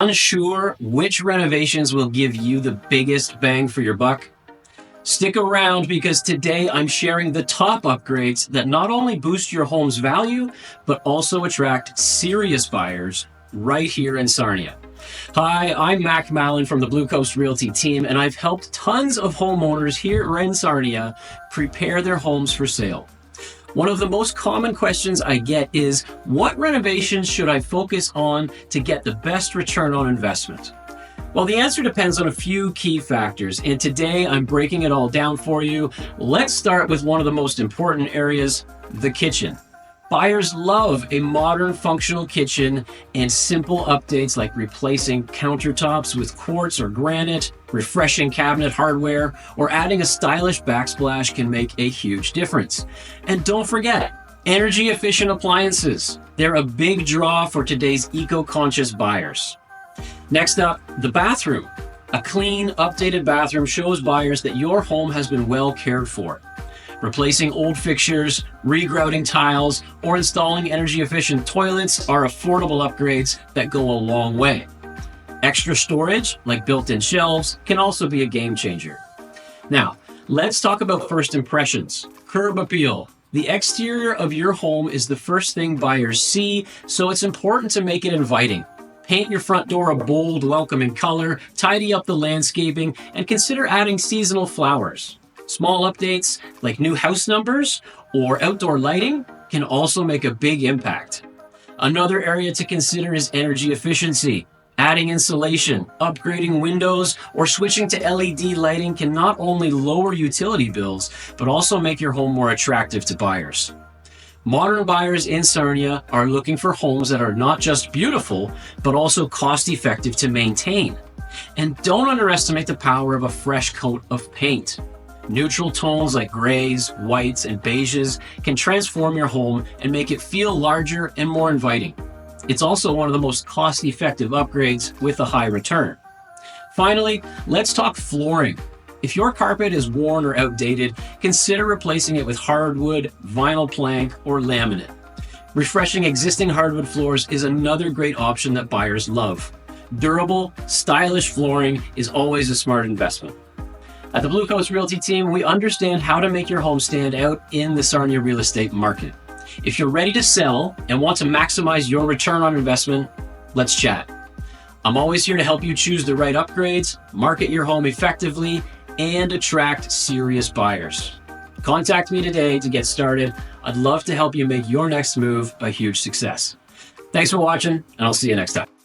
Unsure which renovations will give you the biggest bang for your buck? Stick around because today I'm sharing the top upgrades that not only boost your home's value, but also attract serious buyers right here in Sarnia. Hi, I'm Mac Mallon from the Blue Coast Realty team, and I've helped tons of homeowners here in Sarnia prepare their homes for sale. One of the most common questions I get is, what renovations should I focus on to get the best return on investment? Well, the answer depends on a few key factors, and today I'm breaking it all down for you. Let's start with one of the most important areas, the kitchen. Buyers love a modern functional kitchen, and simple updates like replacing countertops with quartz or granite, refreshing cabinet hardware, or adding a stylish backsplash can make a huge difference. And don't forget, energy efficient appliances. They're a big draw for today's eco-conscious buyers. Next up, the bathroom. A clean, updated bathroom shows buyers that your home has been well cared for. Replacing old fixtures, regrouting tiles, or installing energy-efficient toilets are affordable upgrades that go a long way. Extra storage, like built-in shelves, can also be a game changer. Now, let's talk about first impressions. Curb appeal. The exterior of your home is the first thing buyers see, so it's important to make it inviting. Paint your front door a bold, welcoming color, tidy up the landscaping, and consider adding seasonal flowers. Small updates like new house numbers or outdoor lighting can also make a big impact. Another area to consider is energy efficiency. Adding insulation, upgrading windows, or switching to LED lighting can not only lower utility bills, but also make your home more attractive to buyers. Modern buyers in Sarnia are looking for homes that are not just beautiful, but also cost-effective to maintain. And don't underestimate the power of a fresh coat of paint. Neutral tones like grays, whites, and beiges can transform your home and make it feel larger and more inviting. It's also one of the most cost-effective upgrades with a high return. Finally, let's talk flooring. If your carpet is worn or outdated, consider replacing it with hardwood, vinyl plank, or laminate. Refreshing existing hardwood floors is another great option that buyers love. Durable, stylish flooring is always a smart investment. At the Blue Coast Realty team, we understand how to make your home stand out in the Sarnia real estate market. If you're ready to sell and want to maximize your return on investment, let's chat. I'm always here to help you choose the right upgrades, market your home effectively, and attract serious buyers. Contact me today to get started. I'd love to help you make your next move a huge success. Thanks for watching, and I'll see you next time.